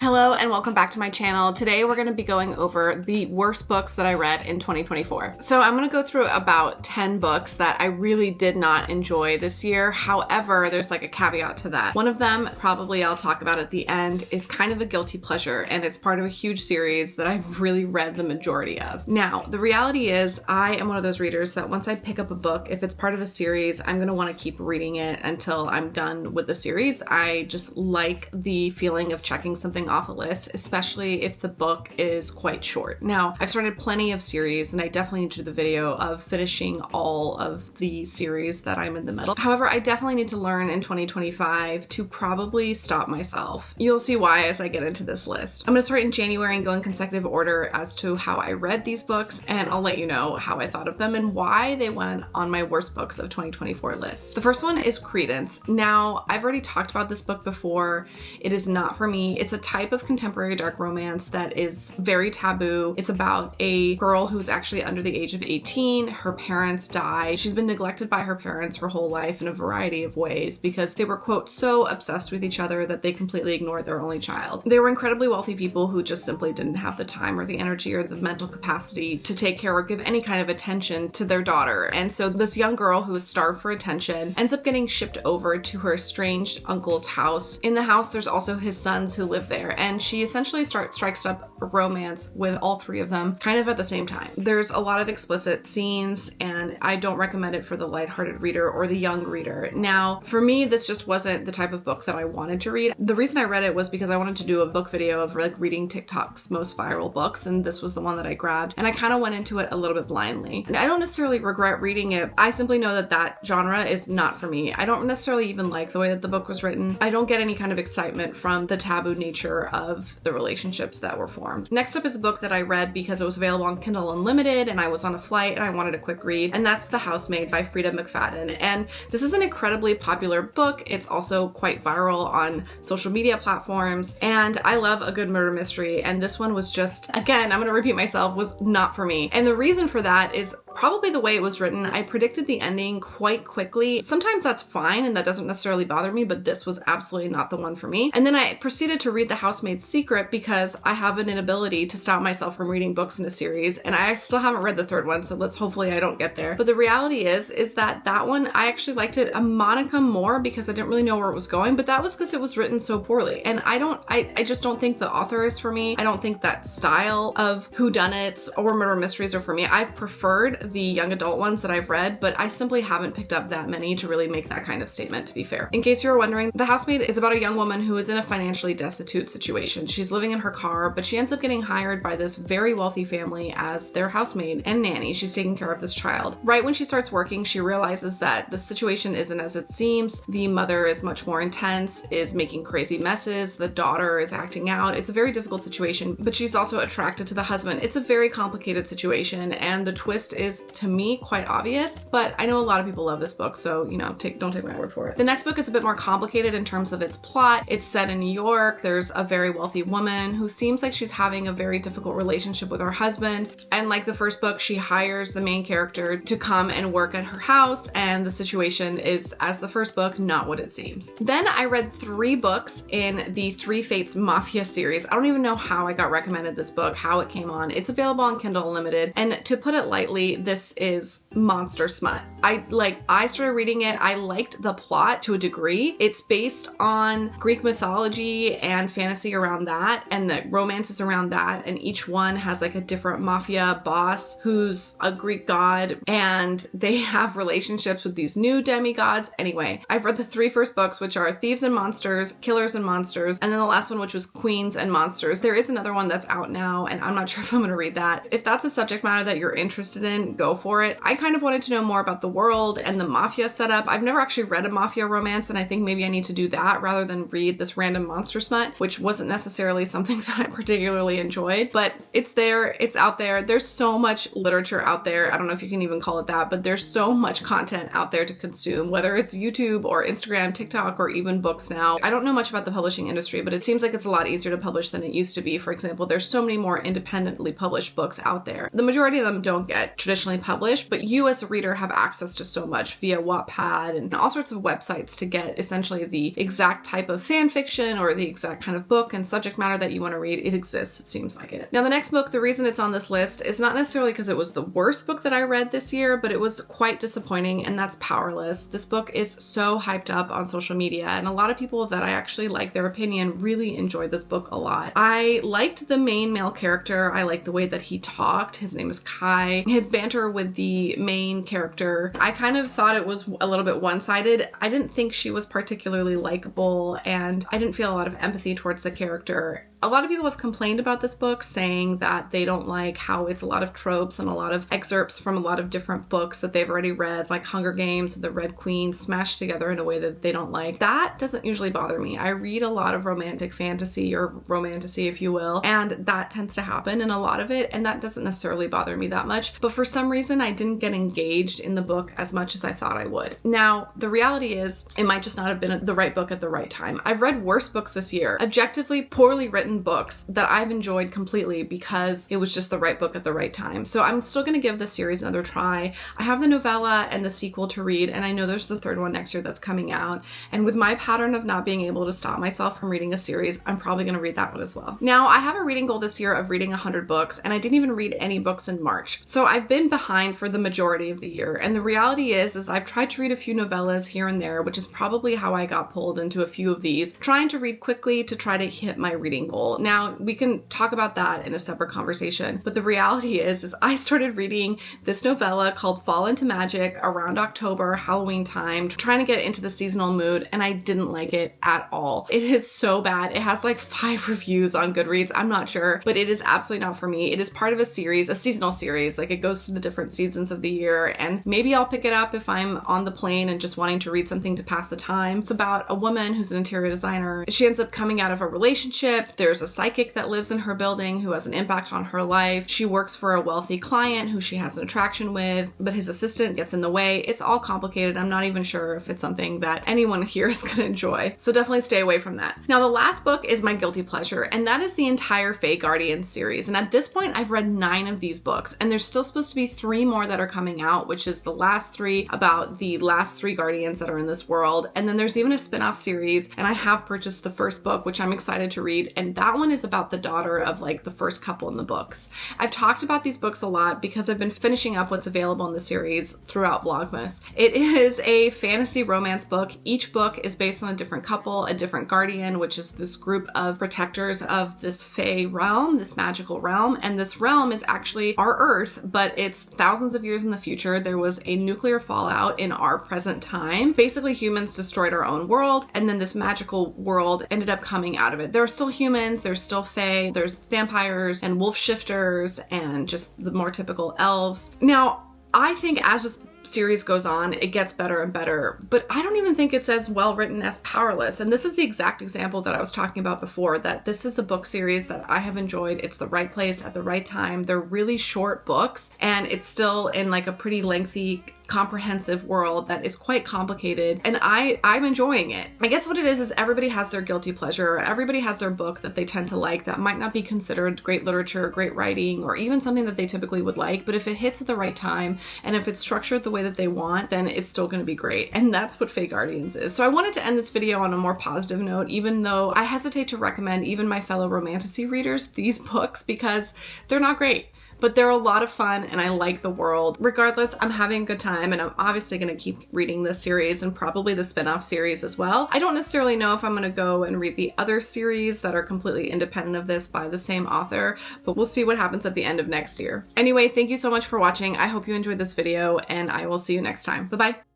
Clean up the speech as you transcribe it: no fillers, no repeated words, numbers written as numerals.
Hello and welcome back to my channel. Today we're going to be going over the worst books that I read in 2024. So I'm going to go through about 10 books that I really did not enjoy this year. However, there's like a caveat to that. One of them, probably I'll talk about at the end, is kind of a guilty pleasure, and it's part of a huge series that I've really read the majority of. Now, the reality is I am one of those readers that once I pick up a book, if it's part of a series, I'm going to want to keep reading it until I'm done with the series. I just like the feeling of checking something off a list, especially if the book is quite short. Now, I've started plenty of series and I definitely need to do the video of finishing all of the series that I'm in the middle. However, I definitely need to learn in 2025 to probably stop myself. You'll see why as I get into this list. I'm going to start in January and go in consecutive order as to how I read these books, and I'll let you know how I thought of them and why they went on my worst books of 2024 list. The first one is Credence. Now, I've already talked about this book before. It is not for me. It's a type of contemporary dark romance that is very taboo. It's about a girl who's actually under the age of 18. Her parents die. She's been neglected by her parents her whole life in a variety of ways because they were, quote, so obsessed with each other that they completely ignored their only child. They were incredibly wealthy people who just simply didn't have the time or the energy or the mental capacity to take care or give any kind of attention to their daughter. And so this young girl who is starved for attention ends up getting shipped over to her estranged uncle's house. In the house, there's also his sons who live there, and she essentially strikes up a romance with all three of them kind of at the same time. There's a lot of explicit scenes, and I don't recommend it for the lighthearted reader or the young reader. Now, for me, this just wasn't the type of book that I wanted to read. The reason I read it was because I wanted to do a book video of like reading TikTok's most viral books, and this was the one that I grabbed, and I kind of went into it a little bit blindly. And I don't necessarily regret reading it. I simply know that that genre is not for me. I don't necessarily even like the way that the book was written. I don't get any kind of excitement from the taboo nature of the relationships that were formed. Next up is a book that I read because it was available on Kindle Unlimited and I was on a flight and I wanted a quick read, and that's The Housemaid by Frida McFadden. And this is an incredibly popular book. It's also quite viral on social media platforms, and I love a good murder mystery, and this one was just, again, I'm gonna repeat myself, was not for me. And the reason for that is probably the way it was written. I predicted the ending quite quickly. Sometimes that's fine and that doesn't necessarily bother me, but this was absolutely not the one for me. And then I proceeded to read The Housemaid's Secret because I have an inability to stop myself from reading books in a series, and I still haven't read the third one, so hopefully I don't get there. But the reality is that one, I actually liked it a modicum more because I didn't really know where it was going, but that was because it was written so poorly. And I just don't think the author is for me. I don't think that style of whodunits or murder mysteries are for me. I've preferred the young adult ones that I've read, but I simply haven't picked up that many to really make that kind of statement, to be fair. In case you were wondering, The Housemaid is about a young woman who is in a financially destitute situation. She's living in her car, but she ends up getting hired by this very wealthy family as their housemaid and nanny. She's taking care of this child. Right when she starts working, she realizes that the situation isn't as it seems. The mother is much more intense, is making crazy messes. The daughter is acting out. It's a very difficult situation, but she's also attracted to the husband. It's a very complicated situation, and the twist is, to me, quite obvious, but I know a lot of people love this book, so, you know, don't take my word for it. The next book is a bit more complicated in terms of its plot. It's set in New York. There's a very wealthy woman who seems like she's having a very difficult relationship with her husband, and like the first book, she hires the main character to come and work at her house, and the situation is, as the first book, not what it seems. Then I read 3 books in the Three Fates Mafia series. I don't even know how I got recommended this book, how it came on. It's available on Kindle Unlimited, and to put it lightly, this is monster smut. I started reading it. I liked the plot to a degree. It's based on Greek mythology and fantasy around that, and the romances around that, and each one has like a different mafia boss who's a Greek god, and they have relationships with these new demigods. Anyway, I've read the 3 first books, which are Thieves and Monsters, Killers and Monsters, and then the last one, which was Queens and Monsters. There is another one that's out now, and I'm not sure if I'm going to read that. If that's a subject matter that you're interested in, go for it. I kind of wanted to know more about the world and the mafia setup. I've never actually read a mafia romance, and I think maybe I need to do that rather than read this random monster smut, which wasn't necessarily something that I particularly enjoyed, but it's there, it's out there. There's so much literature out there. I don't know if you can even call it that, but there's so much content out there to consume, whether it's YouTube or Instagram, TikTok, or even books now. I don't know much about the publishing industry, but it seems like it's a lot easier to publish than it used to be. For example, there's so many more independently published books out there. The majority of them don't get traditionally published, but you as a reader have access access to so much via Wattpad and all sorts of websites to get essentially the exact type of fan fiction or the exact kind of book and subject matter that you want to read. It exists, it seems like it. Now the next book, the reason it's on this list is not necessarily because it was the worst book that I read this year, but it was quite disappointing, and that's Powerless. This book is so hyped up on social media, and a lot of people that I actually like their opinion really enjoyed this book a lot. I liked the main male character. I liked the way that he talked. His name is Kai. His banter with the main character, I kind of thought it was a little bit one-sided. I didn't think she was particularly likable, and I didn't feel a lot of empathy towards the character. A lot of people have complained about this book, saying that they don't like how it's a lot of tropes and a lot of excerpts from a lot of different books that they've already read, like Hunger Games and The Red Queen, smashed together in a way that they don't like. That doesn't usually bother me. I read a lot of romantic fantasy, or romantasy if you will, and that tends to happen in a lot of it, and that doesn't necessarily bother me that much. But for some reason, I didn't get engaged in the book as much as I thought I would. Now, the reality is, it might just not have been the right book at the right time. I've read worse books this year, objectively poorly written books that I've enjoyed completely because it was just the right book at the right time. So I'm still going to give this series another try. I have the novella and the sequel to read, and I know there's the third one next year that's coming out. And with my pattern of not being able to stop myself from reading a series, I'm probably going to read that one as well. Now, I have a reading goal this year of reading 100 books, and I didn't even read any books in March. So I've been behind for the majority of the year. And the reality is I've tried to read a few novellas here and there, which is probably how I got pulled into a few of these, trying to read quickly to try to hit my reading goal. Now, we can talk about that in a separate conversation, but the reality is I started reading this novella called Fall into Magic around October, Halloween time, trying to get into the seasonal mood, and I didn't like it at all. It is so bad. It has like 5 reviews on Goodreads. I'm not sure, but it is absolutely not for me. It is part of a series, a seasonal series. Like, it goes through the different seasons of the year, and maybe I'll pick it up if I'm on the plane and just wanting to read something to pass the time. It's about a woman who's an interior designer. She ends up coming out of a relationship. There's a psychic that lives in her building who has an impact on her life. She works for a wealthy client who she has an attraction with, but his assistant gets in the way. It's all complicated. I'm not even sure if it's something that anyone here is going to enjoy. So definitely stay away from that. Now, the last book is my guilty pleasure, and that is the entire Fae Guardians series. And at this point, I've read 9 of these books, and there's still supposed to be 3 more that are coming out, which is the last 3 about the last 3 guardians that are in this world. And then there's even a spin-off series, and I have purchased the first book, which I'm excited to read. And that one is about the daughter of like the first couple in the books. I've talked about these books a lot because I've been finishing up what's available in the series throughout Vlogmas. It is a fantasy romance book. Each book is based on a different couple, a different guardian, which is this group of protectors of this Fae realm, this magical realm. And this realm is actually our Earth, but it's thousands of years in the future. There was a nuclear fallout in our present time. Basically, humans destroyed our own world, and then this magical world ended up coming out of it. There are still humans, there's still Fae, there's vampires and wolf shifters and just the more typical elves. Now, I think as this series goes on, it gets better and better, but I don't even think it's as well written as Powerless. And this is the exact example that I was talking about before, that this is a book series that I have enjoyed. It's the right place at the right time. They're really short books, and it's still in like a pretty lengthy, comprehensive world that is quite complicated, and I'm enjoying it. I guess what it is everybody has their guilty pleasure. Everybody has their book that they tend to like that might not be considered great literature, great writing, or even something that they typically would like, but if it hits at the right time and if it's structured the way that they want, then it's still going to be great. And that's what Fae Guardians is. So I wanted to end this video on a more positive note, even though I hesitate to recommend even my fellow romantasy readers these books because they're not great. But they're a lot of fun, and I like the world. Regardless, I'm having a good time, and I'm obviously going to keep reading this series and probably the spin-off series as well. I don't necessarily know if I'm going to go and read the other series that are completely independent of this by the same author, but we'll see what happens at the end of next year. Anyway, thank you so much for watching. I hope you enjoyed this video, and I will see you next time. Bye-bye.